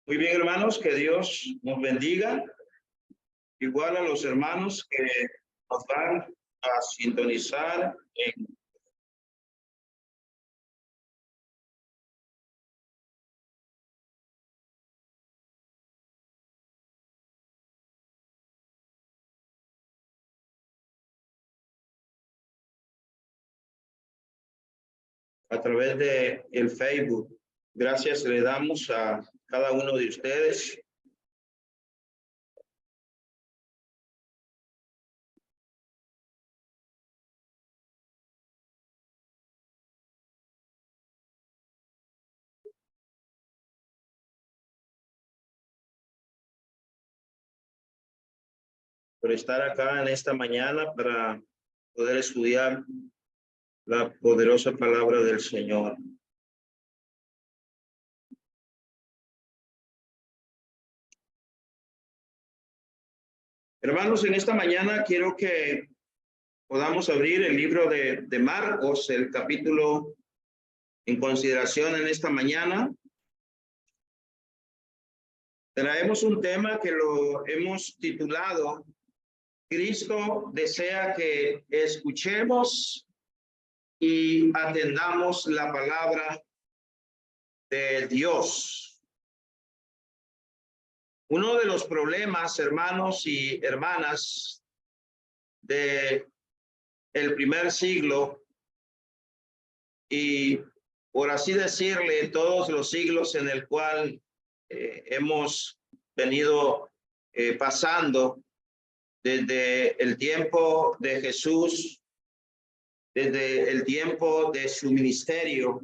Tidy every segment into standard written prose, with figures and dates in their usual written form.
Muy bien, hermanos, que Dios nos bendiga. Igual a los hermanos que nos van a sintonizar a través de el Facebook. Gracias le damos a cada uno de ustedes. Por estar acá en esta mañana para poder estudiar la poderosa palabra del Señor. Hermanos, en esta mañana quiero que podamos abrir el libro de Marcos, el capítulo en consideración en esta mañana. Traemos un tema que lo hemos titulado Cristo desea que escuchemos y atendamos la palabra de Dios. Uno de los problemas, hermanos y hermanas, de el primer siglo y, por así decirle, todos los siglos en el cual hemos venido pasando desde el tiempo de Jesús, desde el tiempo de su ministerio,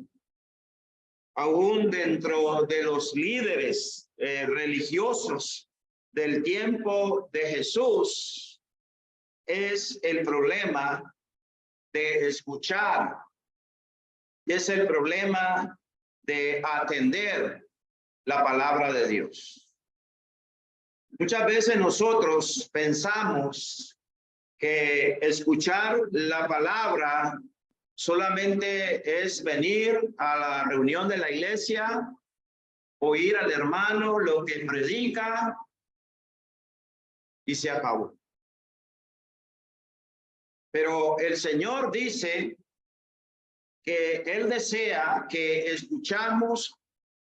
aún dentro de los líderes religiosos del tiempo de Jesús, es el problema de escuchar, es el problema de atender la palabra de Dios. Muchas veces nosotros pensamos que escuchar la palabra solamente es venir a la reunión de la iglesia, oír al hermano lo que predica y se acabó. Pero el Señor dice que Él desea que escuchamos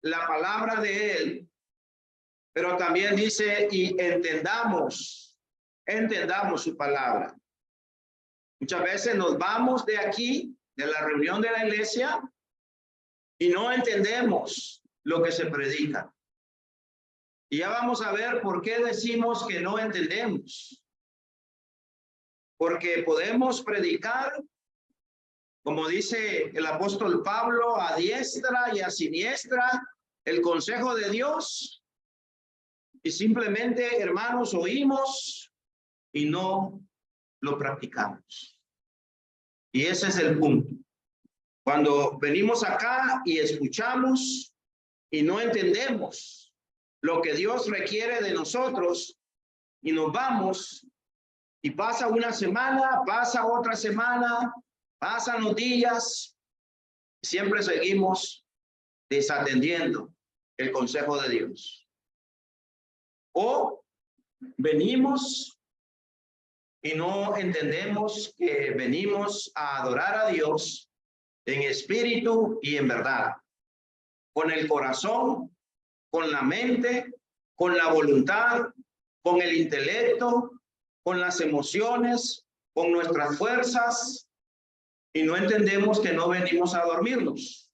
la palabra de Él, pero también dice y entendamos su palabra. Muchas veces nos vamos de aquí, de la reunión de la iglesia, y no entendemos lo que se predica. Y ya vamos a ver por qué decimos que no entendemos. Porque podemos predicar, como dice el apóstol Pablo, a diestra y a siniestra, el consejo de Dios, y simplemente, hermanos, oímos y no lo practicamos. Y ese es el punto. Cuando venimos acá y escuchamos y no entendemos lo que Dios requiere de nosotros y nos vamos y pasa una semana, pasa otra semana, pasan los días, siempre seguimos desatendiendo el consejo de Dios. O venimos y no entendemos que venimos a adorar a Dios en espíritu y en verdad, con el corazón, con la mente, con la voluntad, con el intelecto, con las emociones, con nuestras fuerzas, y no entendemos que no venimos a dormirnos.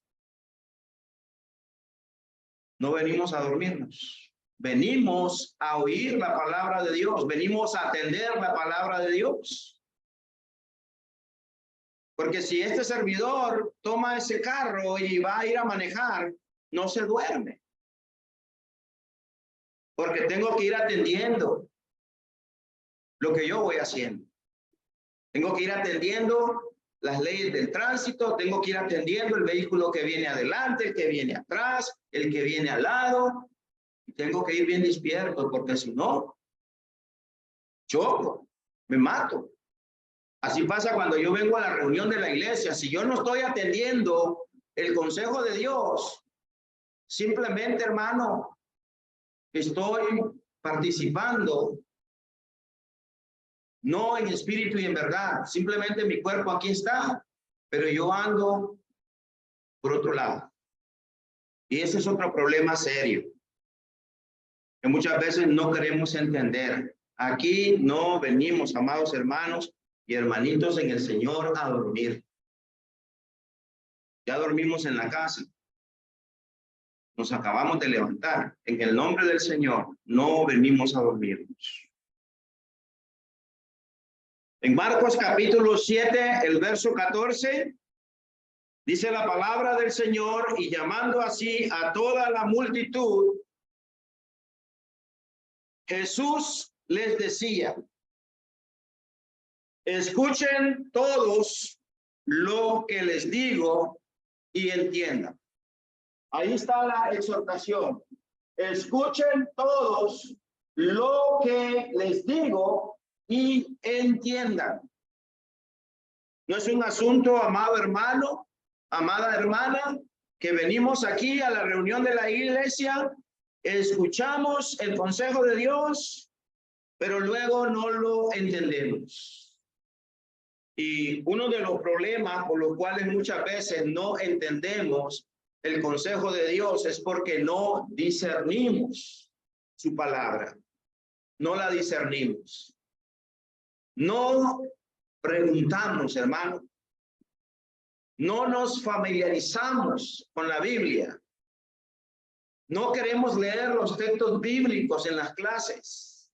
No venimos a dormirnos. Venimos a oír la palabra de Dios, venimos a atender la palabra de Dios. Porque si este servidor toma ese carro y va a ir a manejar, no se duerme. Porque tengo que ir atendiendo lo que yo voy haciendo. Tengo que ir atendiendo las leyes del tránsito, tengo que ir atendiendo el vehículo que viene adelante, el que viene atrás, el que viene al lado. Tengo que ir bien despierto, porque si no, choco, me mato. Así pasa cuando yo vengo a la reunión de la iglesia. Si yo no estoy atendiendo el consejo de Dios, simplemente, hermano, estoy participando, no en espíritu y en verdad. Simplemente mi cuerpo aquí está, pero yo ando por otro lado. Y ese es otro problema serio, que muchas veces no queremos entender. Aquí no venimos, amados hermanos y hermanitos en el Señor, a dormir. Ya dormimos en la casa. Nos acabamos de levantar. En el nombre del Señor, no venimos a dormirnos. En Marcos capítulo 7, el verso 14, dice la palabra del Señor, y llamando así a toda la multitud, Jesús les decía: escuchen todos lo que les digo y entiendan. Ahí está la exhortación. Escuchen todos lo que les digo y entiendan. No es un asunto, amado hermano, amada hermana, que venimos aquí a la reunión de la iglesia, escuchamos el consejo de Dios, pero luego no lo entendemos. Y uno de los problemas por los cuales muchas veces no entendemos el consejo de Dios es porque no discernimos su palabra. No la discernimos. No preguntamos, hermano. No nos familiarizamos con la Biblia. No queremos leer los textos bíblicos en las clases.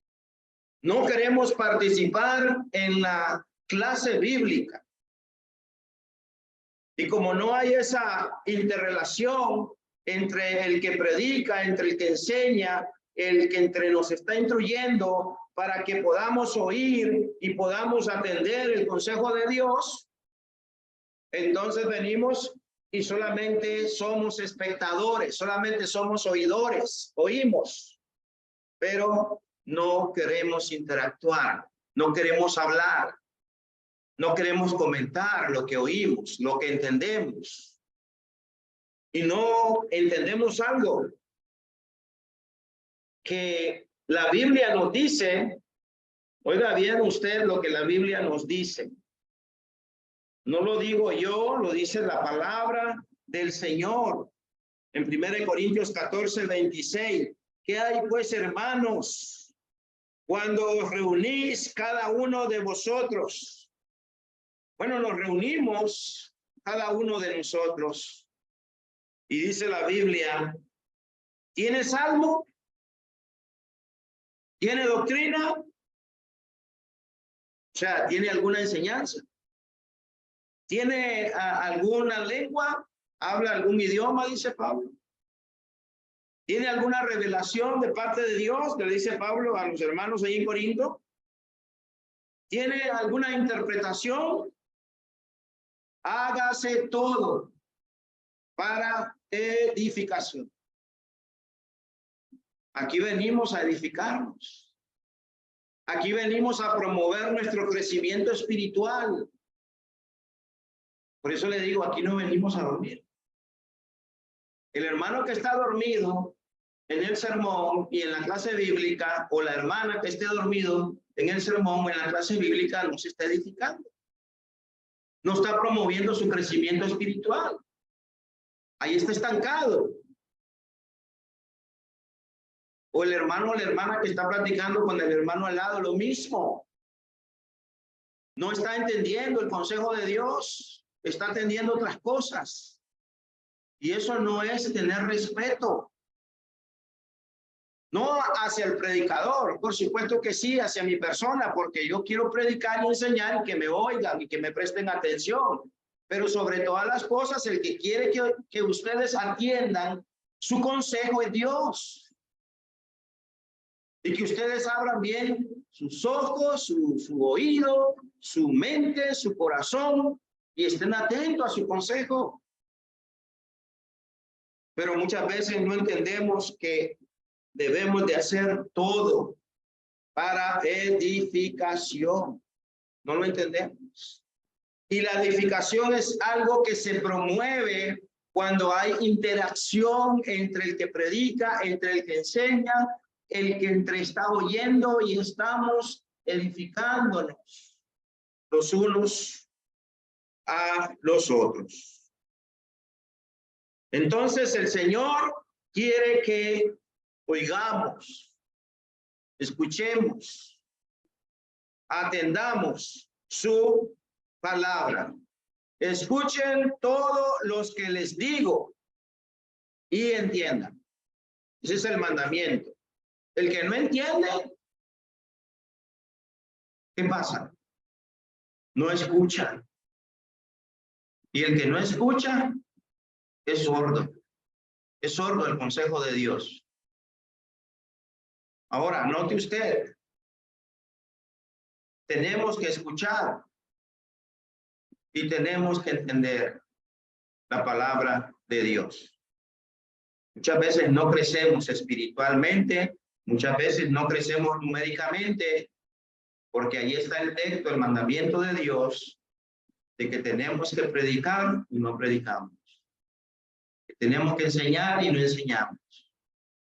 No queremos participar en la clase bíblica. Y como no hay esa interrelación entre el que predica, entre el que enseña, el que entre nos está instruyendo para que podamos oír y podamos atender el consejo de Dios, entonces venimos y solamente somos espectadores, solamente somos oidores, oímos, pero no queremos interactuar, no queremos hablar, no queremos comentar lo que oímos, lo que entendemos. Y no entendemos algo que la Biblia nos dice. Oiga bien usted lo que la Biblia nos dice. No lo digo yo, lo dice la palabra del Señor. En 1 Corintios 14, 26. ¿Qué hay pues, hermanos, cuando os reunís cada uno de vosotros? Bueno, nos reunimos cada uno de nosotros. Y dice la Biblia, ¿tiene salmo? ¿Tiene doctrina? O sea, ¿tiene alguna enseñanza? ¿Tiene alguna lengua? ¿Habla algún idioma? Dice Pablo. ¿Tiene alguna revelación de parte de Dios? Que le dice Pablo a los hermanos ahí en Corinto. ¿Tiene alguna interpretación? Hágase todo para edificación. Aquí venimos a edificarnos. Aquí venimos a promover nuestro crecimiento espiritual. Por eso le digo, aquí no venimos a dormir. El hermano que está dormido en el sermón y en la clase bíblica, o la hermana que esté dormido en el sermón o en la clase bíblica, no se está edificando. No está promoviendo su crecimiento espiritual. Ahí está estancado. O el hermano o la hermana que está platicando con el hermano al lado, lo mismo. No está entendiendo el consejo de Dios. Está atendiendo otras cosas. Y eso no es tener respeto. No hacia el predicador, por supuesto que sí, hacia mi persona, porque yo quiero predicar y enseñar y que me oigan y que me presten atención. Pero sobre todas las cosas, el que quiere que ustedes atiendan su consejo es Dios. Y que ustedes abran bien sus ojos, su oído, su mente, su corazón y estén atentos a su consejo. Pero muchas veces no entendemos que debemos de hacer todo para edificación. No lo entendemos. Y la edificación es algo que se promueve cuando hay interacción entre el que predica, entre el que enseña, el que entre está oyendo y estamos edificándonos los unos a los otros. Entonces el Señor quiere que oigamos, escuchemos, atendamos su palabra. Escuchen todos los que les digo y entiendan. Ese es el mandamiento. El que no entiende, ¿qué pasa? No escucha. Y el que no escucha es sordo. Es sordo el consejo de Dios. Ahora, note usted, tenemos que escuchar y tenemos que entender la palabra de Dios. Muchas veces no crecemos espiritualmente, muchas veces no crecemos numéricamente, porque ahí está el texto, el mandamiento de Dios, de que tenemos que predicar y no predicamos. Que tenemos que enseñar y no enseñamos.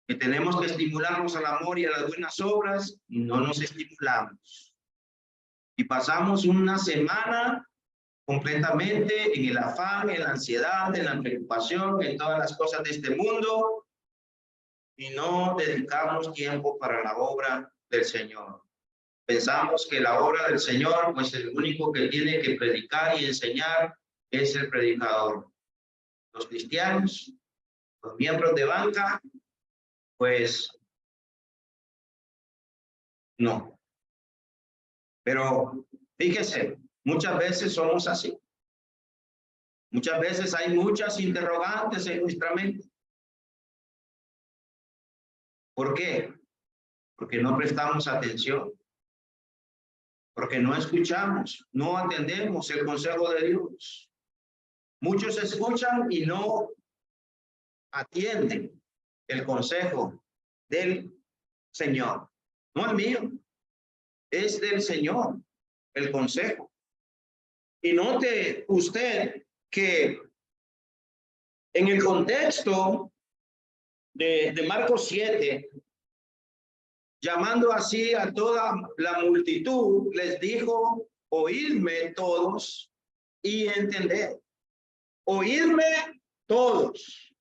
Que tenemos que estimularnos al amor y a las buenas obras y no nos estimulamos. Y pasamos una semana completamente en el afán, en la ansiedad, en la preocupación, en todas las cosas de este mundo y no dedicamos tiempo para la obra del Señor. Pensamos que la obra del Señor, pues el único que tiene que predicar y enseñar es el predicador. Los cristianos, los miembros de banca, pues no. Pero fíjese, muchas veces somos así. Muchas veces hay muchas interrogantes en nuestra mente. ¿Por qué? Porque no prestamos atención. Porque no escuchamos, no atendemos el consejo de Dios. Muchos escuchan y no atienden el consejo del Señor. No el mío, es del Señor el consejo. Y note usted que en el contexto de Marcos 7, llamando así a toda la multitud, les dijo, oídme todos y entended. Oídme todos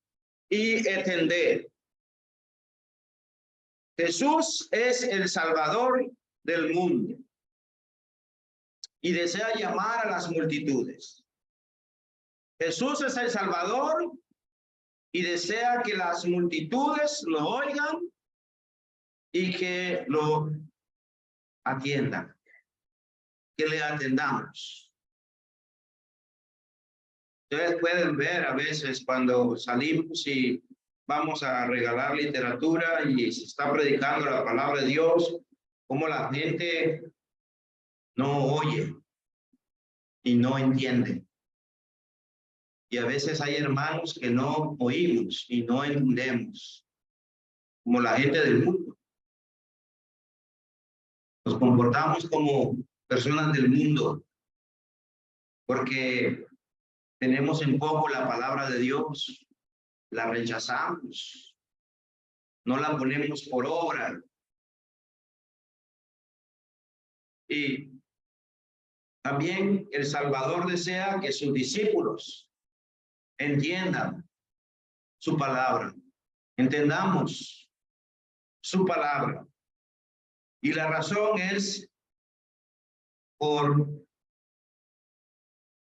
y entender. Jesús es el Salvador del mundo y desea llamar a las multitudes. Jesús es el Salvador y desea que las multitudes lo oigan y que lo atiendan, que le atendamos. Ustedes pueden ver a veces cuando salimos y vamos a regalar literatura y se está predicando la palabra de Dios, como la gente no oye y no entiende. Y a veces hay hermanos que no oímos y no entendemos, como la gente del mundo. Nos comportamos como personas del mundo porque tenemos en poco la palabra de Dios, la rechazamos, no la ponemos por obra. Y también el Salvador desea que sus discípulos entiendan su palabra, entendamos su palabra. Y la razón es por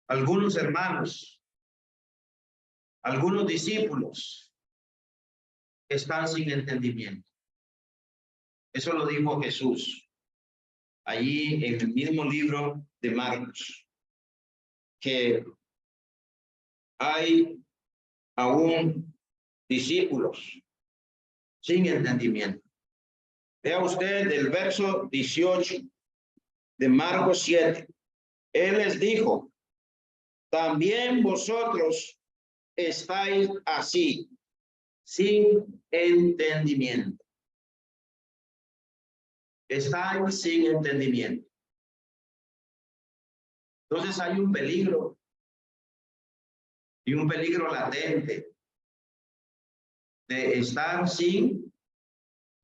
algunos hermanos, algunos discípulos están sin entendimiento. Eso lo dijo Jesús allí en el mismo libro de Marcos, que hay aún discípulos sin entendimiento. Vea usted el verso 18 de Marcos 7. Él les dijo, también vosotros estáis así, sin entendimiento. Estáis sin entendimiento. Entonces hay un peligro y un peligro latente de estar sin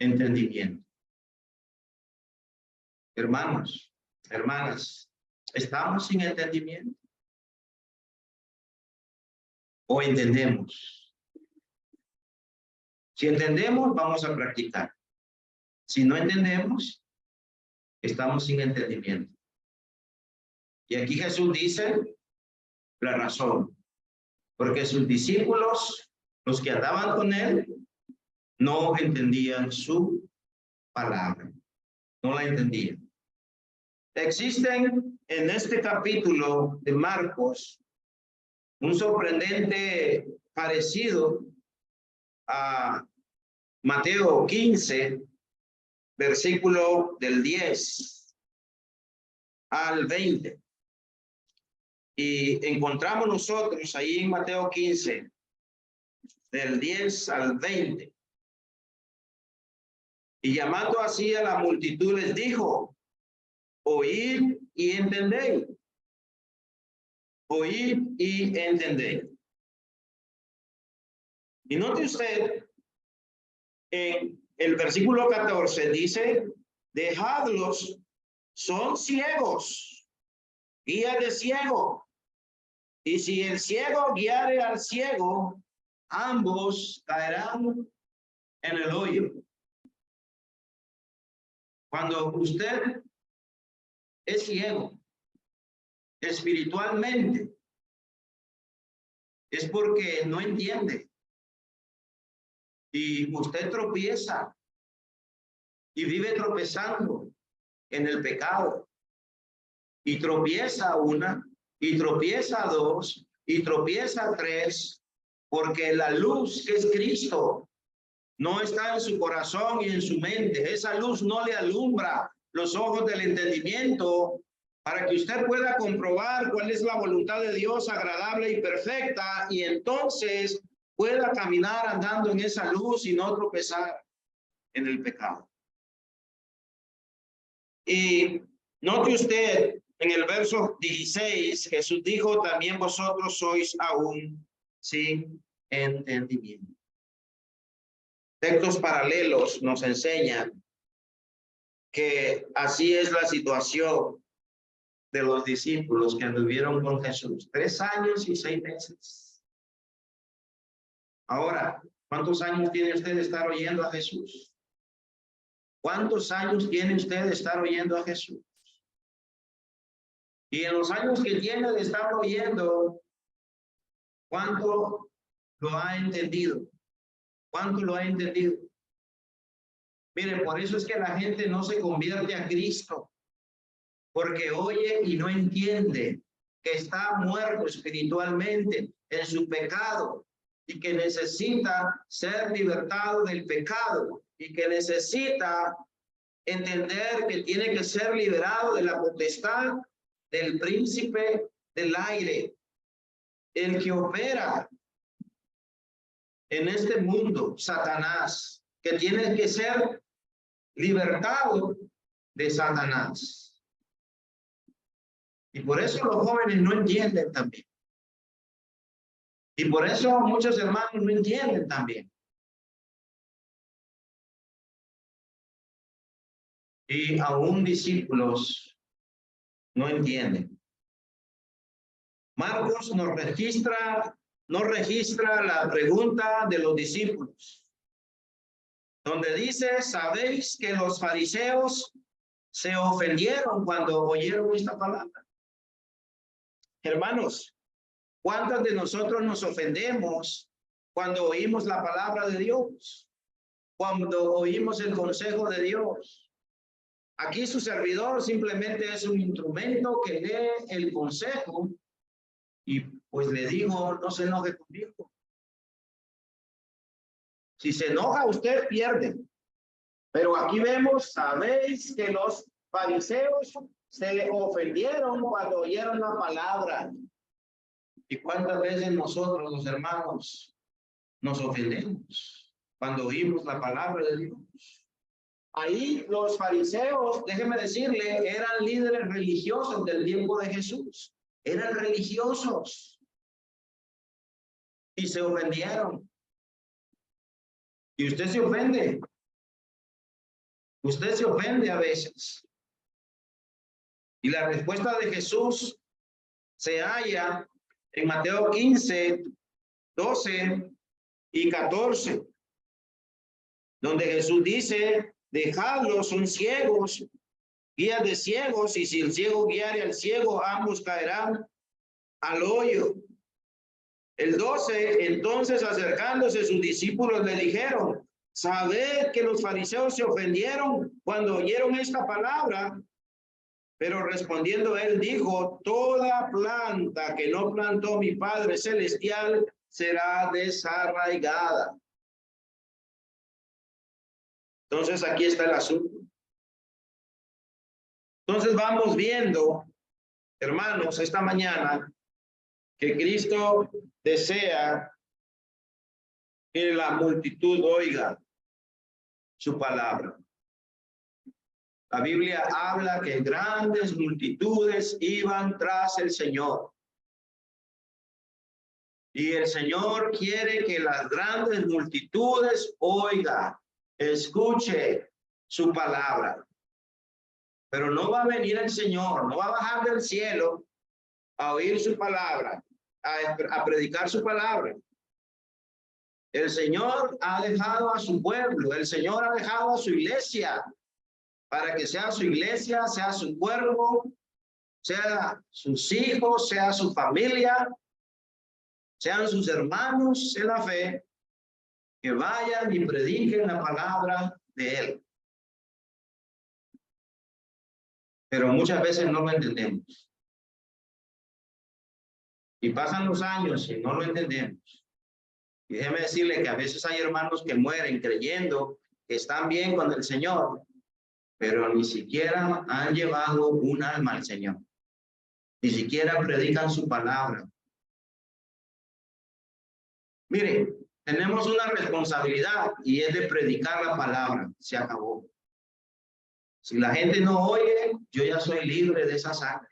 entendimiento. Hermanos, hermanas, ¿estamos sin entendimiento? ¿O entendemos? Si entendemos, vamos a practicar. Si no entendemos, estamos sin entendimiento. Y aquí Jesús dice la razón. Porque sus discípulos, los que andaban con él, no entendían su palabra. No la entendían. Existen en este capítulo de Marcos un sorprendente parecido a Mateo 15, versículo del 10 al 20. Y encontramos nosotros ahí en Mateo 15, del 10 al 20. Y llamando así a la multitud les dijo, oíd y entendéis. Oíd y entendéis. Y note usted, en el versículo 14 dice, dejadlos, son ciegos, guía de ciego. Y si el ciego guiare al ciego, ambos caerán en el hoyo. Cuando usted es ciego espiritualmente, es porque no entiende. Y usted tropieza y vive tropezando en el pecado. Y tropieza una, y tropieza dos, y tropieza tres, porque la luz que es Cristo no está en su corazón y en su mente. Esa luz no le alumbra los ojos del entendimiento para que usted pueda comprobar cuál es la voluntad de Dios agradable y perfecta, y entonces pueda caminar andando en esa luz y no tropezar en el pecado. Y note usted en el verso 16, Jesús dijo, también vosotros sois aún sin entendimiento. Textos paralelos nos enseñan que así es la situación de los discípulos que anduvieron con Jesús 3 años y 6 meses. Ahora, ¿cuántos años tiene usted de estar oyendo a Jesús? ¿Cuántos años tiene usted de estar oyendo a Jesús? Y en los años que tiene de estar oyendo, ¿cuánto lo ha entendido? ¿Cuánto lo ha entendido? Miren, por eso es que la gente no se convierte a Cristo, porque oye y no entiende que está muerto espiritualmente en su pecado y que necesita ser libertado del pecado y que necesita entender que tiene que ser liberado de la potestad del príncipe del aire, el que opera en este mundo, Satanás, que tiene que ser libertado de Satanás. Y por eso los jóvenes no entienden también. Y por eso muchos hermanos no entienden también. Y aún discípulos no entienden. Marcos nos registra la pregunta de los discípulos, donde dice, ¿sabéis que los fariseos se ofendieron cuando oyeron esta palabra? Hermanos, ¿cuántos de nosotros nos ofendemos cuando oímos la palabra de Dios? Cuando oímos el consejo de Dios. Aquí su servidor simplemente es un instrumento que lee el consejo y pues le digo, no se enoje conmigo. Si se enoja, usted pierde. Pero aquí vemos, sabéis que los fariseos se ofendieron cuando oyeron la palabra. ¿Y cuántas veces nosotros, los hermanos, nos ofendemos cuando oímos la palabra de Dios? Ahí los fariseos, déjeme decirle, eran líderes religiosos del tiempo de Jesús. Eran religiosos. Y se ofendieron. Y usted se ofende Usted se ofende a veces. Y la respuesta de Jesús se halla en Mateo 15, 12 y 14, donde Jesús dice, dejadlos, son ciegos, guías de ciegos, y si el ciego guiare al ciego, ambos caerán al hoyo. El 12, entonces acercándose sus discípulos le dijeron, sabed que los fariseos se ofendieron cuando oyeron esta palabra, pero respondiendo él dijo, toda planta que no plantó mi Padre Celestial será desarraigada. Entonces aquí está el asunto. Entonces vamos viendo, hermanos, esta mañana, que Cristo desea que la multitud oiga su palabra. La Biblia habla que grandes multitudes iban tras el Señor. Y el Señor quiere que las grandes multitudes oiga, escuche su palabra. Pero no va a venir el Señor, no va a bajar del cielo a oír su palabra, a predicar su palabra. El Señor ha dejado a su pueblo, el Señor ha dejado a su iglesia, para que sea su iglesia, sea su cuerpo, sea sus hijos, sea su familia, sean sus hermanos en la fe, que vayan y prediquen la palabra de Él. Pero muchas veces no lo entendemos. Y pasan los años y no lo entendemos. Y déjeme decirle que a veces hay hermanos que mueren creyendo que están bien con el Señor, pero ni siquiera han llevado un alma al Señor. Ni siquiera predican su palabra. Miren, tenemos una responsabilidad y es de predicar la palabra. Se acabó. Si la gente no oye, yo ya soy libre de esa sangre.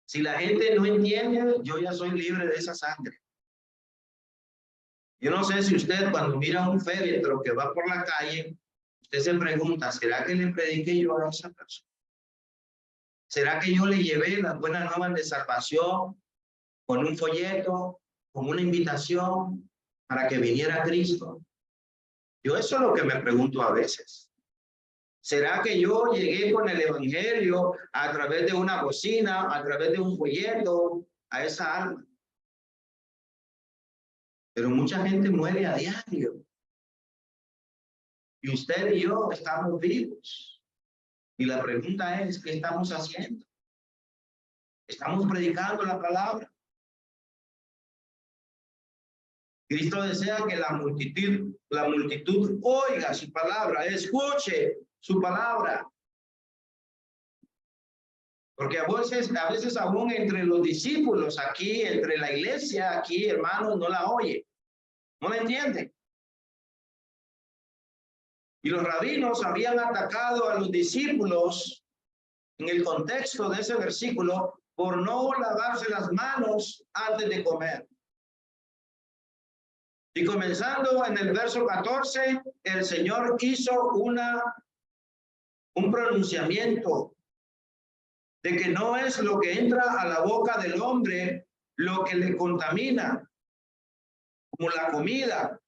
Si la gente no entiende, yo ya soy libre de esa sangre. Yo no sé si usted cuando mira un féretro que va por la calle, usted se pregunta, ¿será que le prediqué yo a esa persona? ¿Será que yo le llevé las buenas nuevas de salvación con un folleto, con una invitación para que viniera Cristo? Yo eso es lo que me pregunto a veces. ¿Será que yo llegué con el evangelio a través de una bocina, a través de un folleto, a esa alma? Pero mucha gente muere a diario. Y usted y yo estamos vivos. Y la pregunta es, ¿qué estamos haciendo? ¿Estamos predicando la palabra? Cristo desea que la multitud oiga su palabra, escuche su palabra. Porque a veces aún entre los discípulos aquí, entre la iglesia aquí, hermanos, no la oye, no la entiende. Y los rabinos habían atacado a los discípulos en el contexto de ese versículo por no lavarse las manos antes de comer. Y comenzando en el verso 14, el Señor hizo un pronunciamiento de que no es lo que entra a la boca del hombre lo que le contamina, como la comida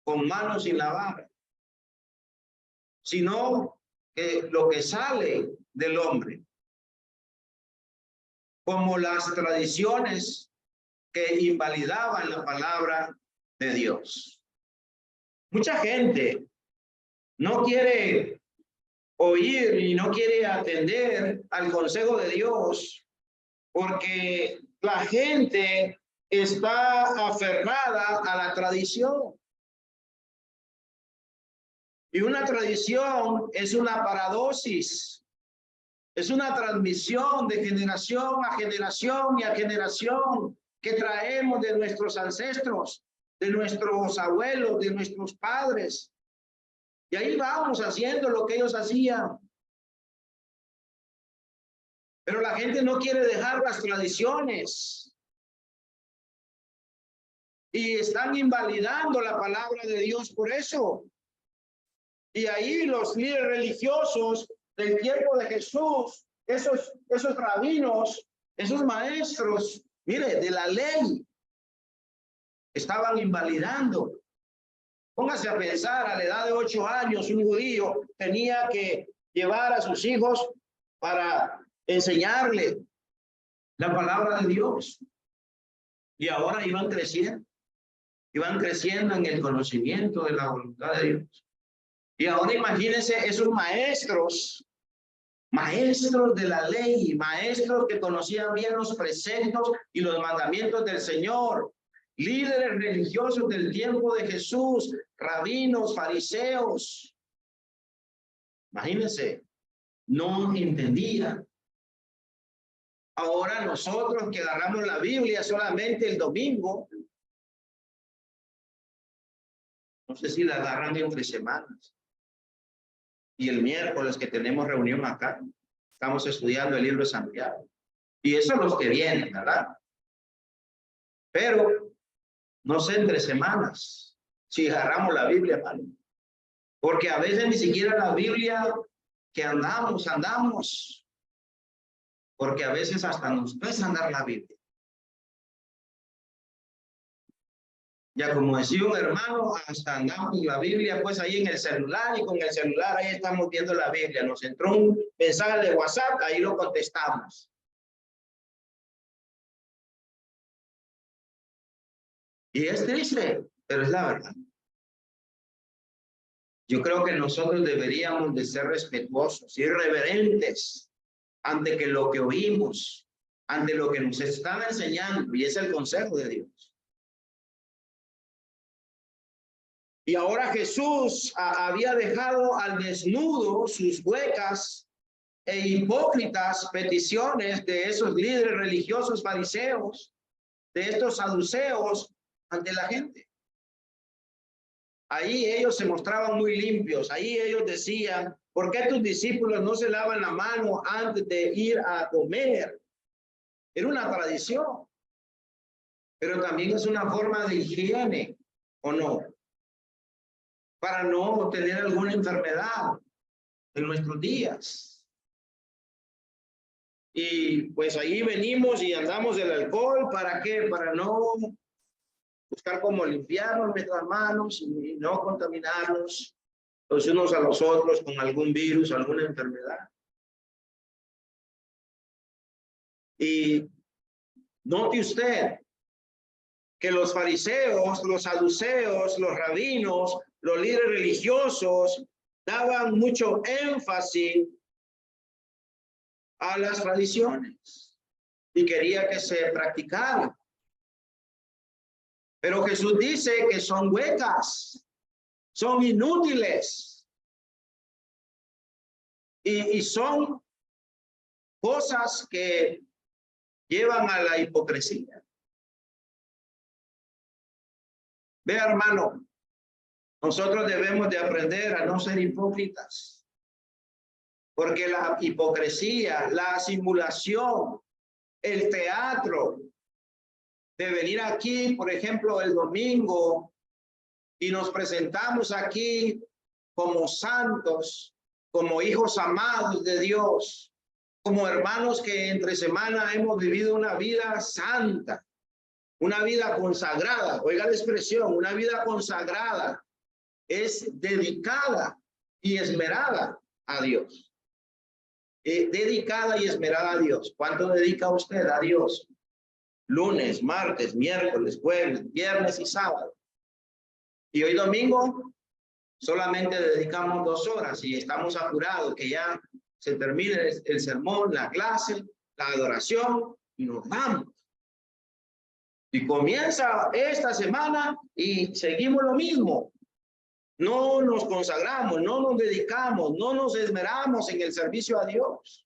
con manos sin lavar, sino que lo que sale del hombre, como las tradiciones que invalidaban la palabra de Dios. Mucha gente no quiere oír y no quiere atender al consejo de Dios porque la gente está aferrada a la tradición. Y una tradición es una paradosis, es una transmisión de generación a generación y a generación que traemos de nuestros ancestros, de nuestros abuelos, de nuestros padres. Y ahí vamos haciendo lo que ellos hacían. Pero la gente no quiere dejar las tradiciones. Y están invalidando la palabra de Dios por eso. Y ahí los líderes religiosos del tiempo de Jesús, esos rabinos, esos maestros, mire, de la ley, estaban invalidando. Póngase a pensar, a la edad de 8 años, un judío tenía que llevar a sus hijos para enseñarle la palabra de Dios. Y ahora iban creciendo en el conocimiento de la voluntad de Dios. Y ahora imagínense esos maestros de la ley, maestros que conocían bien los preceptos y los mandamientos del Señor, líderes religiosos del tiempo de Jesús, rabinos, fariseos. Imagínense, no entendían. Ahora nosotros que agarramos la Biblia solamente el domingo, no sé si la agarran entre semanas. Y el miércoles que tenemos reunión acá, estamos estudiando el libro de Santiago. Y eso los que vienen, ¿verdad? Pero no sé, entre semanas, si agarramos la Biblia, ¿vale? Porque a veces ni siquiera la Biblia que andamos, porque a veces hasta nos pesa andar la Biblia. Ya como decía un hermano, hasta andamos la Biblia pues ahí en el celular, y con el celular ahí estamos viendo la Biblia. Nos entró un mensaje de WhatsApp, ahí lo contestamos. Y es triste, pero es la verdad. Yo creo que nosotros deberíamos de ser respetuosos y reverentes ante que lo que oímos, ante lo que nos están enseñando, y es el consejo de Dios. Y ahora Jesús había dejado al desnudo sus huecas e hipócritas peticiones de esos líderes religiosos fariseos, de estos saduceos ante la gente. Ahí ellos se mostraban muy limpios. Ahí ellos decían, ¿por qué tus discípulos no se lavan la mano antes de ir a comer? Era una tradición, pero también es una forma de higiene, ¿o no? Para no tener alguna enfermedad en nuestros días. Y pues ahí venimos y andamos del alcohol, ¿para qué? Para no buscar cómo limpiarnos nuestras manos y no contaminarnos los unos a los otros con algún virus, alguna enfermedad. Y note usted que los fariseos, los saduceos, los rabinos, los líderes religiosos daban mucho énfasis a las tradiciones y quería que se practicaran. Pero Jesús dice que son huecas, son inútiles y son cosas que llevan a la hipocresía. Vea, hermano, nosotros debemos de aprender a no ser hipócritas, porque la hipocresía, la simulación, el teatro de venir aquí, por ejemplo, el domingo y nos presentamos aquí como santos, como hijos amados de Dios, como hermanos que entre semana hemos vivido una vida santa, una vida consagrada. Oiga la expresión, una vida consagrada es dedicada y esmerada a Dios. Dedicada y esmerada a Dios. ¿Cuánto dedica usted a Dios? Lunes, martes, miércoles, jueves, viernes y sábado. Y hoy domingo solamente dedicamos 2 horas y estamos apurados que ya se termine el sermón, la clase, la adoración y nos vamos. Y comienza esta semana y seguimos lo mismo. No nos consagramos, no nos dedicamos, no nos esmeramos en el servicio a Dios.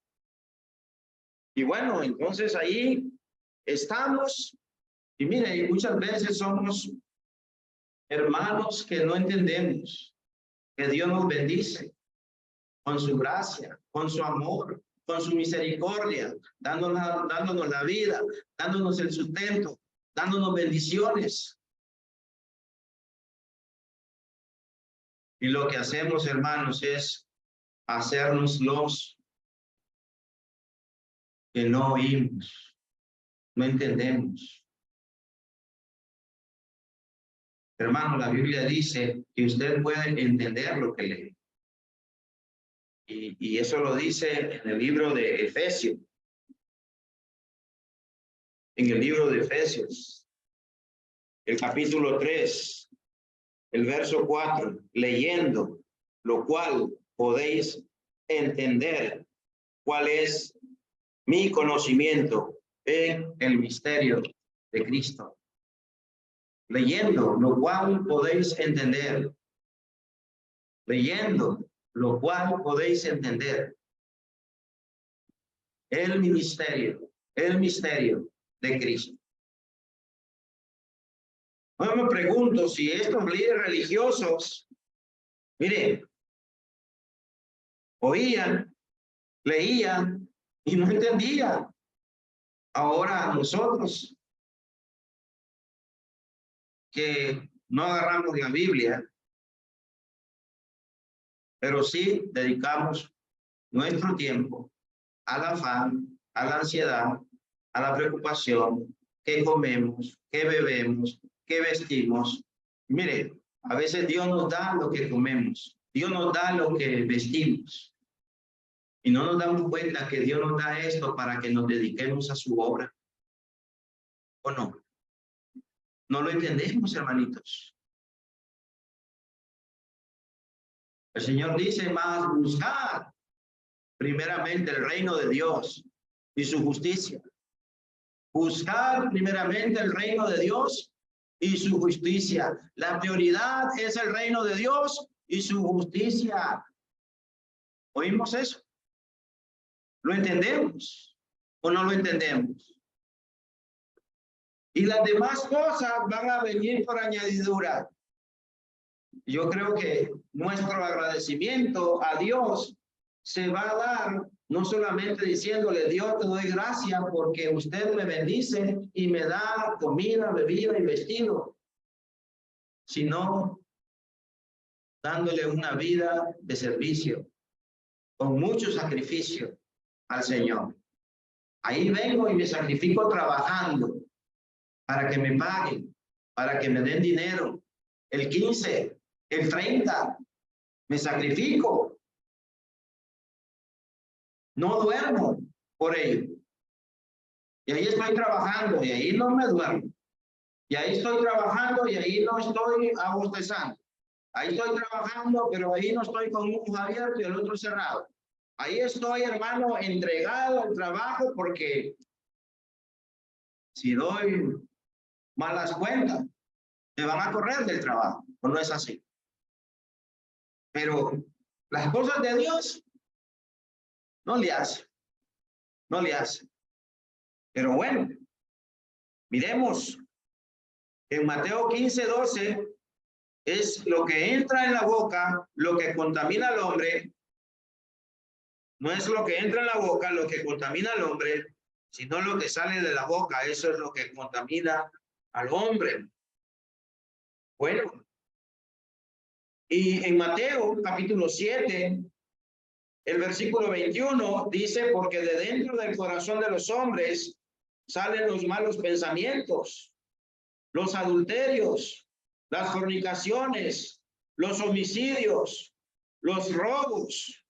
Y bueno, entonces ahí estamos. Y mire, muchas veces somos hermanos que no entendemos que Dios nos bendice con su gracia, con su amor, con su misericordia, dándonos la vida, dándonos el sustento, dándonos bendiciones. Y lo que hacemos, hermanos, es hacernos los que no oímos, no entendemos. Hermano, la Biblia dice que usted puede entender lo que lee. Y eso lo dice en el libro de Efesios. En el libro de Efesios, el capítulo 3, el verso 4, leyendo, lo cual podéis entender cuál es mi conocimiento en el misterio de Cristo. Leyendo, lo cual podéis entender. Leyendo, lo cual podéis entender el misterio de Cristo. Yo me pregunto si estos líderes religiosos, miren, oían, leían y no entendían. Ahora nosotros que no agarramos la Biblia, pero sí dedicamos nuestro tiempo al afán, a la ansiedad, a la preocupación, qué comemos, qué bebemos, qué vestimos. Mire, a veces Dios nos da lo que comemos, Dios nos da lo que vestimos. Y no nos damos cuenta que Dios nos da esto para que nos dediquemos a su obra. ¿O no? No lo entendemos, hermanitos. El Señor dice más, buscar primeramente el reino de Dios y su justicia. Buscar primeramente el reino de Dios y su justicia. La prioridad es el reino de Dios y su justicia. ¿Oímos eso? ¿Lo entendemos o no lo entendemos? Y las demás cosas van a venir por añadidura. Yo creo que nuestro agradecimiento a Dios se va a dar no solamente diciéndole, Dios, te doy gracias porque usted me bendice y me da comida, bebida y vestido, sino dándole una vida de servicio, con mucho sacrificio al Señor. Ahí vengo y me sacrifico trabajando para que me paguen, para que me den dinero. El 15, el 30, me sacrifico. No duermo por ello. Y ahí estoy trabajando y ahí no me duermo. Y ahí estoy trabajando y ahí no estoy abostezando. Ahí estoy trabajando, pero ahí no estoy con un ojo abierto y el otro cerrado. Ahí estoy, hermano, entregado al trabajo porque si doy malas cuentas, me van a correr del trabajo. ¿O no es así? Pero las cosas de Dios no le hace. No le hace. Pero bueno, miremos. En Mateo 15:12 es lo que entra en la boca, lo que contamina al hombre. No es lo que entra en la boca lo que contamina al hombre, sino lo que sale de la boca. Eso es lo que contamina al hombre. Bueno, y en Mateo capítulo 7, el versículo 21 dice, porque de dentro del corazón de los hombres salen los malos pensamientos, los adulterios, las fornicaciones, los homicidios, los robos,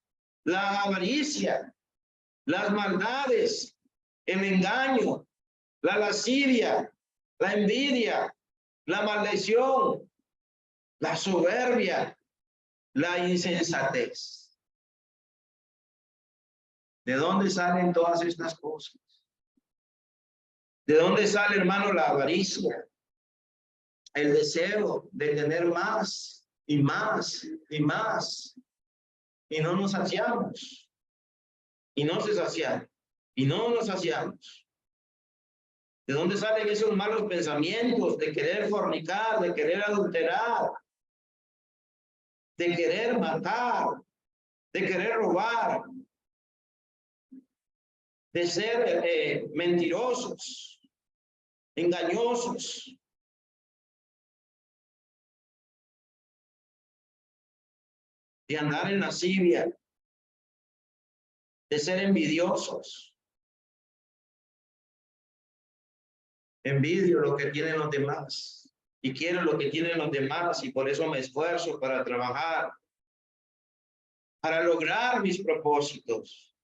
la avaricia, las maldades, el engaño, la lascivia, la envidia, la maldición, la soberbia, la insensatez. ¿De dónde salen todas estas cosas? ¿De dónde sale, hermano, la avaricia? El deseo de tener más y más y más. Y no nos saciamos. Y no se saciamos. Y no nos saciamos. ¿De dónde salen esos malos pensamientos de querer fornicar, de querer adulterar, de querer matar, de querer robar, de ser mentirosos, engañosos? de andar en lascivia, de ser envidiosos. Envidio lo que tienen los demás y quiero lo que tienen los demás, y por eso me esfuerzo para trabajar, para lograr mis propósitos.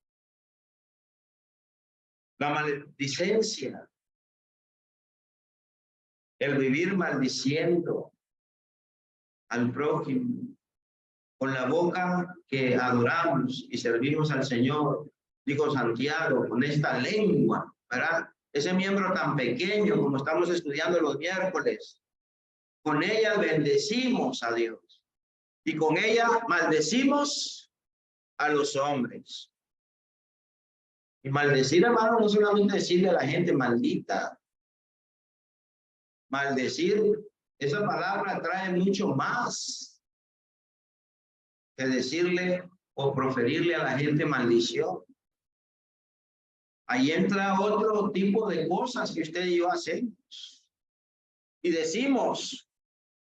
La maledicencia, el vivir maldiciendo al prójimo, con la boca que adoramos y servimos al Señor, dijo Santiago, con esta lengua, ¿verdad? Ese miembro tan pequeño, como estamos estudiando los miércoles, con ella bendecimos a Dios y con ella maldecimos a los hombres. Y maldecir, hermano, no solamente decirle a la gente maldita. Maldecir, esa palabra trae mucho más que decirle o proferirle a la gente maldición. Ahí entra otro tipo de cosas que usted y yo hacemos y decimos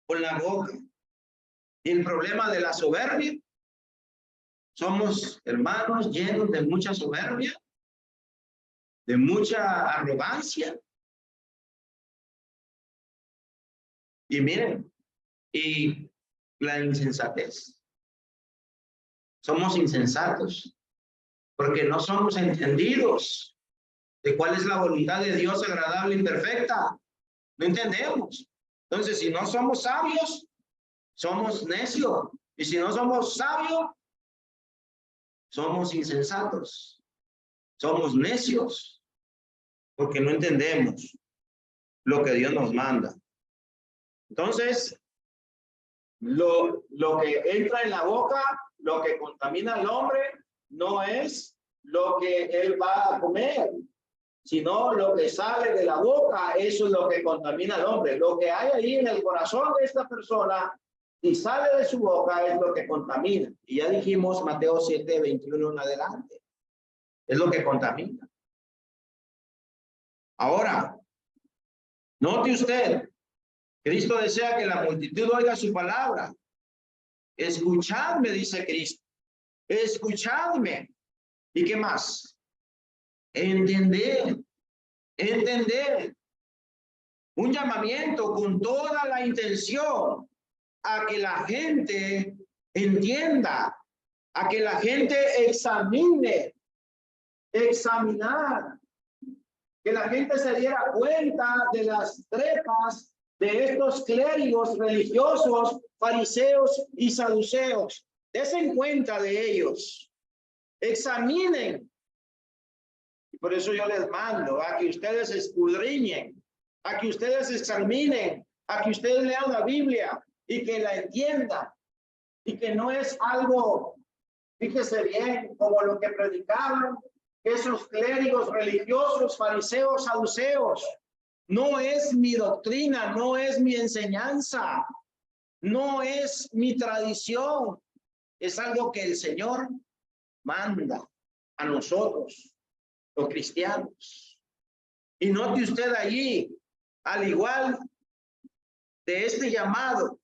con la boca. Y el problema de la soberbia, somos hermanos llenos de mucha soberbia, de mucha arrogancia. Y miren, y la insensatez. Somos insensatos porque no somos entendidos de cuál es la voluntad de Dios agradable y perfecta. No entendemos. Entonces, si no somos sabios, somos necios. Y si no somos sabios, somos insensatos. Somos necios porque no entendemos lo que Dios nos manda. Entonces, lo que entra en la boca, lo que contamina al hombre, no es lo que él va a comer, sino lo que sale de la boca. Eso es lo que contamina al hombre. Lo que hay ahí en el corazón de esta persona y sale de su boca es lo que contamina. Y ya dijimos Mateo 7:21 en adelante. Es lo que contamina. Ahora, note usted, Cristo desea que la multitud oiga su palabra. Escuchadme, dice Cristo. Escuchadme. ¿Y qué más? Entender. Entender. Un llamamiento con toda la intención a que la gente entienda, a que la gente examine, examinar, que la gente se diera cuenta de las trepas de estos clérigos religiosos, fariseos y saduceos. Desen cuenta de ellos, examinen. Y por eso yo les mando a que ustedes escudriñen, a que ustedes examinen, a que ustedes lean la Biblia y que la entiendan, y que no es algo, fíjese bien, como lo que predicaban esos clérigos religiosos, fariseos, saduceos. No es mi doctrina, no es mi enseñanza, no es mi tradición. Es algo que el Señor manda a nosotros, los cristianos. Y note usted allí, al igual de este llamado,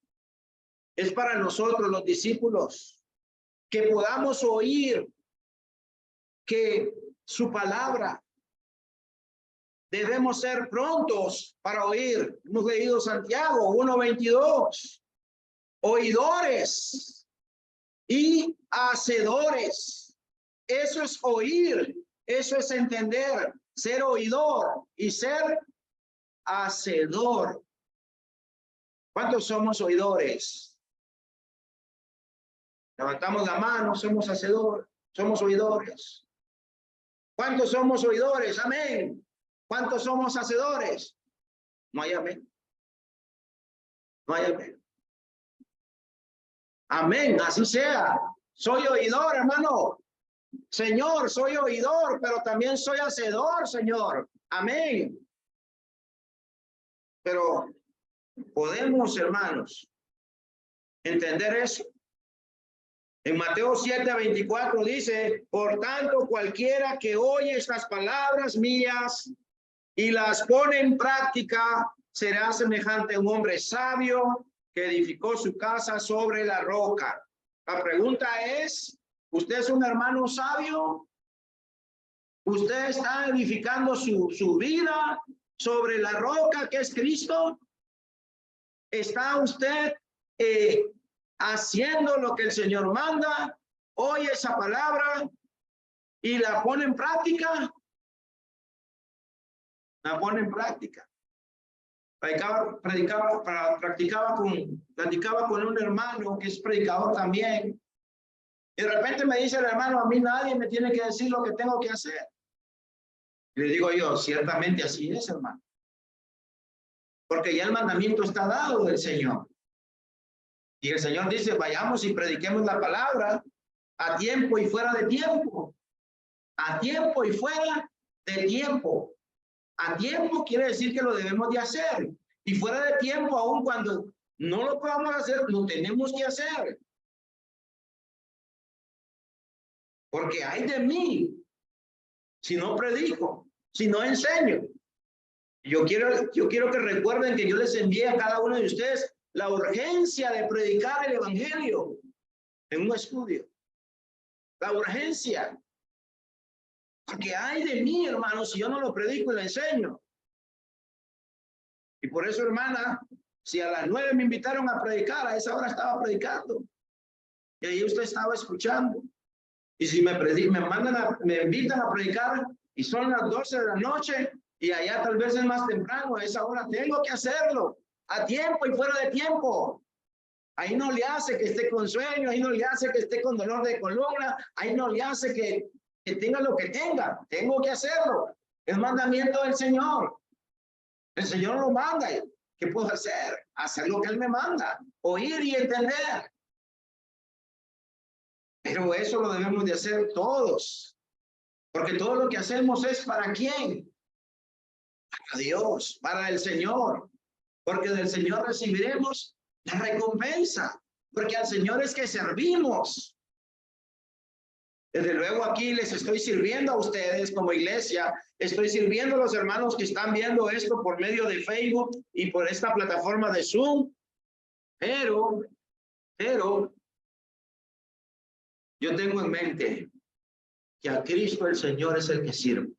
es para nosotros los discípulos, que podamos oír que su palabra, debemos ser prontos para oír. Hemos leído Santiago 1:22. Oidores y hacedores. Eso es oír, eso es entender, ser oidor y ser hacedor. ¿Cuántos somos oidores? Levantamos la mano, somos hacedores, somos oidores. ¿Cuántos somos oidores? Amén. ¿Cuántos somos hacedores? No hay amén. No hay amén. Amén, así sea. Soy oidor, hermano. Señor, soy oidor, pero también soy hacedor, Señor. Amén. Pero podemos, hermanos, entender eso. En Mateo 7:24 dice, por tanto, cualquiera que oye estas palabras mías y las pone en práctica, será semejante a un hombre sabio que edificó su casa sobre la roca. La pregunta es, ¿usted es un hermano sabio? ¿Usted está edificando su vida sobre la roca que es Cristo? ¿Está usted haciendo lo que el Señor manda? ¿Oye esa palabra y la pone en práctica? La pone en práctica. Platicaba con un hermano que es predicador también. Y de repente me dice el hermano, a mí nadie me tiene que decir lo que tengo que hacer. Y le digo yo, ciertamente así es, hermano. Porque ya el mandamiento está dado del Señor. Y el Señor dice, vayamos y prediquemos la palabra a tiempo y fuera de tiempo. A tiempo y fuera de tiempo. A tiempo quiere decir que lo debemos de hacer. Y fuera de tiempo, aun cuando no lo podamos hacer, lo tenemos que hacer. Porque hay de mí si no predico, si no enseño. Yo quiero que recuerden que yo les envié a cada uno de ustedes la urgencia de predicar el evangelio en un estudio. La urgencia. Porque hay de mí, hermanos, si yo no lo predico y lo enseño. Y por eso, hermana, si a las 9 me invitaron a predicar, a esa hora estaba predicando. Y ahí usted estaba escuchando. Y si me invitan a predicar y son las 12 de la noche y allá tal vez es más temprano, a esa hora tengo que hacerlo. A tiempo y fuera de tiempo. Ahí no le hace que esté con sueño, ahí no le hace que esté con dolor de columna, ahí no le hace que tenga lo que tenga. Tengo que hacerlo. Es mandamiento del Señor. El Señor lo manda. ¿Qué puedo hacer? Hacer lo que Él me manda. Oír y entender. Pero eso lo debemos de hacer todos. Porque todo lo que hacemos es ¿para quién? Para Dios, para el Señor. Porque del Señor recibiremos la recompensa. Porque al Señor es que servimos. Desde luego aquí les estoy sirviendo a ustedes como iglesia, estoy sirviendo a los hermanos que están viendo esto por medio de Facebook y por esta plataforma de Zoom, pero yo tengo en mente que a Cristo el Señor es el que sirve.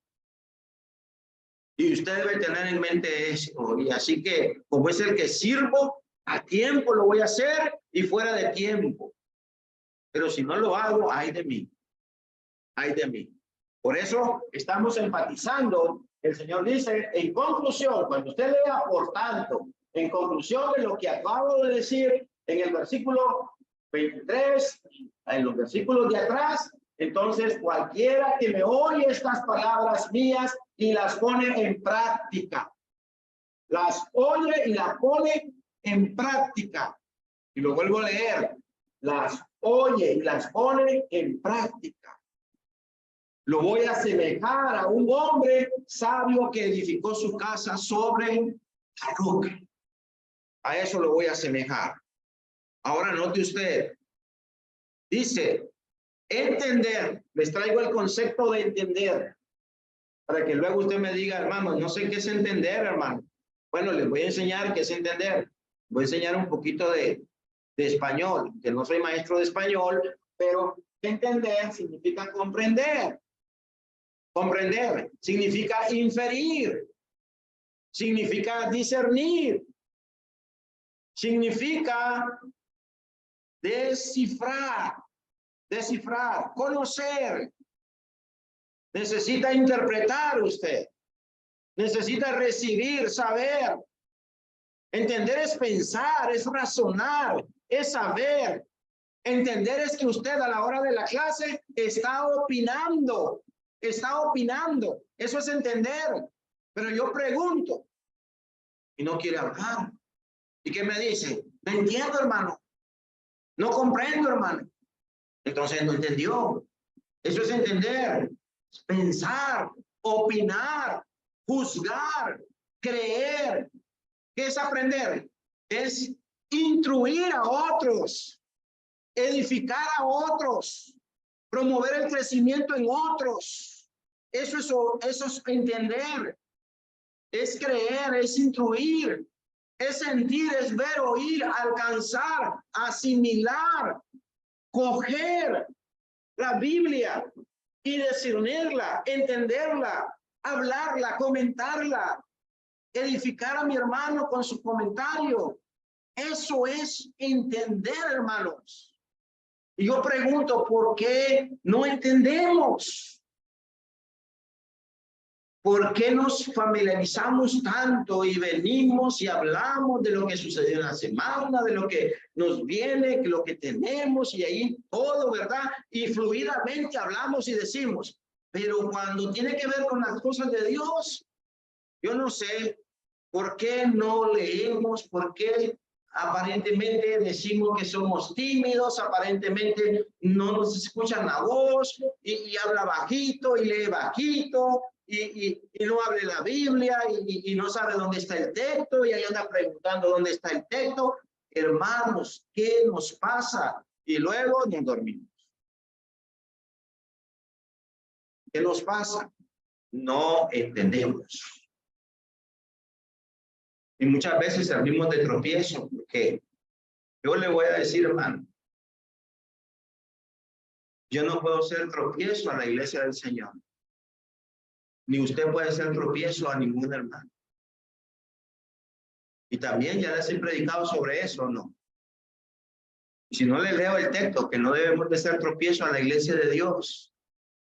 Y usted debe tener en mente esto, y así que como es el que sirvo, a tiempo lo voy a hacer y fuera de tiempo. Pero si no lo hago, ay de mí. Ay de mí. Por eso estamos enfatizando, el Señor dice, en conclusión, cuando usted lea, por tanto, en conclusión de lo que acabo de decir en el versículo 23, en los versículos de atrás, entonces cualquiera que me oye estas palabras mías y las pone en práctica, las oye y las pone en práctica. Y lo vuelvo a leer, las oye y las pone en práctica. Lo voy a asemejar a un hombre sabio que edificó su casa sobre la roca. A eso lo voy a asemejar. Ahora note usted. Dice, entender. Les traigo el concepto de entender. Para que luego usted me diga, hermano, no sé qué es entender, hermano. Bueno, les voy a enseñar qué es entender. Voy a enseñar un poquito de español, que no soy maestro de español, pero entender significa comprender. Comprender significa inferir, significa discernir, significa descifrar, conocer. Necesita interpretar usted, necesita recibir, saber. Entender es pensar, es razonar, es saber. Entender es que usted a la hora de la clase está opinando. Está opinando, eso es entender. Pero yo pregunto y no quiere hablar. ¿Y qué me dice? No entiendo, hermano. No comprendo, hermano. Entonces no entendió. Eso es entender, es pensar, opinar, juzgar, creer. ¿Qué es aprender? Es instruir a otros, edificar a otros, promover el crecimiento en otros. Eso es entender, es creer, es instruir, es sentir, es ver, oír, alcanzar, asimilar, coger la Biblia y discernirla, entenderla, hablarla, comentarla, edificar a mi hermano con su comentario. Eso es entender, hermanos. Y yo pregunto, ¿por qué no entendemos? ¿Por qué nos familiarizamos tanto y venimos y hablamos de lo que sucedió en la semana, de lo que nos viene, lo que tenemos y ahí todo, ¿verdad? Y fluidamente hablamos y decimos, pero cuando tiene que ver con las cosas de Dios, yo no sé por qué no leemos, por qué aparentemente decimos que somos tímidos, aparentemente no nos escuchan la voz y habla bajito y lee bajito. Y no hable la Biblia y no sabe dónde está el texto y ahí anda preguntando dónde está el texto. Hermanos, ¿qué nos pasa? Y luego nos dormimos. ¿Qué nos pasa? No entendemos. Y muchas veces servimos de tropiezo, porque yo le voy a decir, hermano, yo no puedo ser tropiezo a la iglesia del Señor. Ni usted puede ser tropiezo a ningún hermano. Y también ya les he predicado sobre eso, ¿no? Y si no le leo el texto, que no debemos de ser tropiezo a la iglesia de Dios,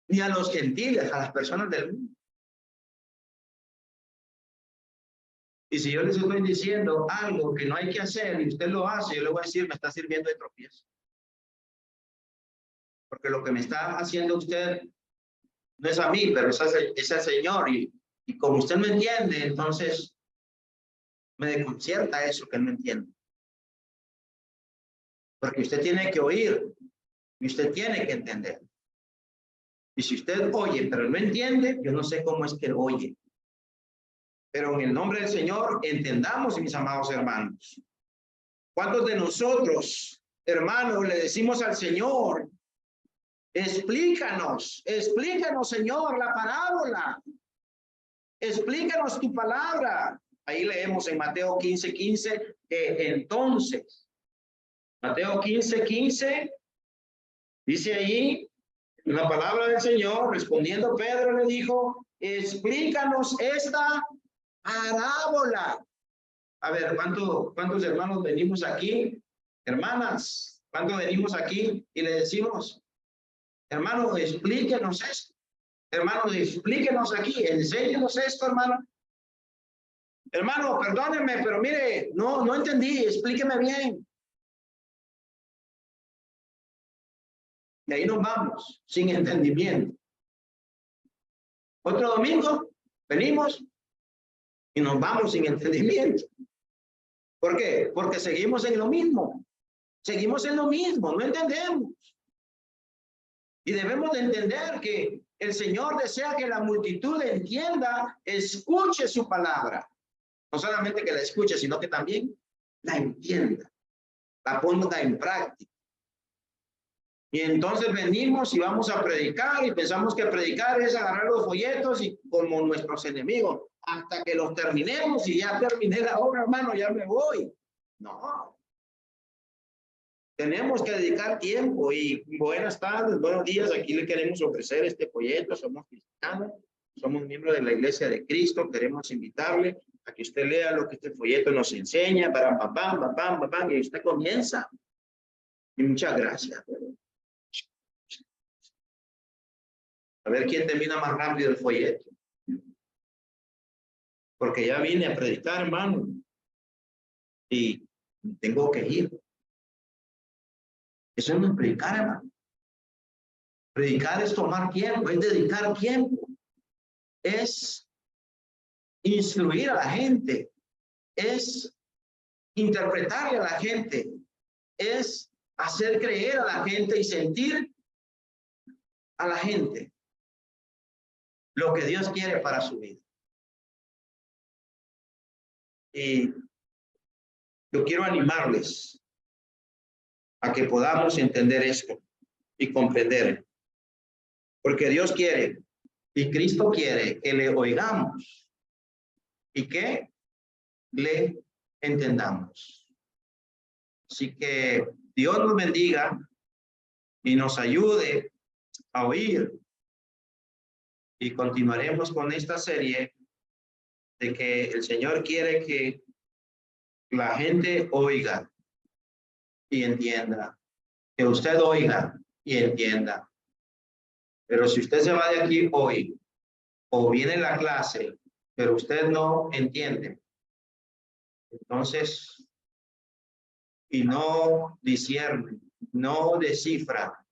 ni a los gentiles, a las personas del mundo. Y si yo les estoy diciendo algo que no hay que hacer y usted lo hace, yo le voy a decir, me está sirviendo de tropiezo. Porque lo que me está haciendo usted no es a mí, pero es al Señor. Y como usted no entiende, entonces me desconcierta eso que no entiende. Porque usted tiene que oír y usted tiene que entender. Y si usted oye, pero no entiende, yo no sé cómo es que oye. Pero en el nombre del Señor, entendamos, mis amados hermanos. ¿Cuántos de nosotros, hermanos, le decimos al Señor, explícanos, Señor, la parábola? Explícanos tu palabra. Ahí leemos en Mateo 15:15, entonces, Mateo 15:15, dice ahí, la palabra del Señor, respondiendo Pedro le dijo, explícanos esta parábola. A ver, ¿cuántos hermanos venimos aquí? Hermanas, ¿cuántos venimos aquí y le decimos, hermano, explíquenos esto? Hermano, explíquenos aquí, enséñenos esto, hermano. Hermano, perdónenme, pero mire, no entendí, explíqueme bien. Y ahí nos vamos, sin entendimiento. Otro domingo, venimos y nos vamos sin entendimiento. ¿Por qué? Porque seguimos en lo mismo. Seguimos en lo mismo, no entendemos. Y debemos de entender que el Señor desea que la multitud entienda, escuche su palabra. No solamente que la escuche, sino que también la entienda, la ponga en práctica. Y entonces venimos y vamos a predicar y pensamos que predicar es agarrar los folletos y como nuestros enemigos, hasta que los terminemos y ya terminé la obra, hermano, ya me voy. No. Tenemos que dedicar tiempo y buenas tardes, buenos días. Aquí le queremos ofrecer este folleto. Somos cristianos, somos miembros de la Iglesia de Cristo. Queremos invitarle a que usted lea lo que este folleto nos enseña. Y usted comienza. Y muchas gracias. A ver quién termina más rápido el folleto. Porque ya vine a predicar, hermano. Y tengo que ir. Eso no es predicar, hermano. Predicar es tomar tiempo, es dedicar tiempo. Es instruir a la gente. Es interpretarle a la gente. Es hacer creer a la gente y sentir a la gente lo que Dios quiere para su vida. Y yo quiero animarles a que podamos entender esto y comprender. Porque Dios quiere y Cristo quiere que le oigamos y que le entendamos. Así que Dios nos bendiga y nos ayude a oír. Y continuaremos con esta serie de que el Señor quiere que la gente oiga y entienda, que usted oiga y entienda. Pero si usted se va de aquí hoy o viene la clase, pero usted no entiende, entonces, y no discierne, no descifra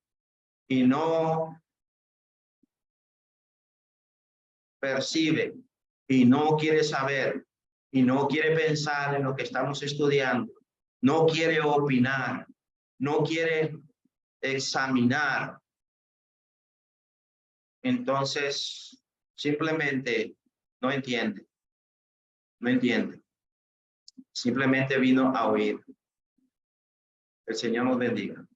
y no percibe y no quiere saber y no quiere pensar en lo que estamos estudiando, no quiere opinar, no quiere examinar, entonces simplemente no entiende, no entiende. Simplemente vino a oír. El Señor nos bendiga.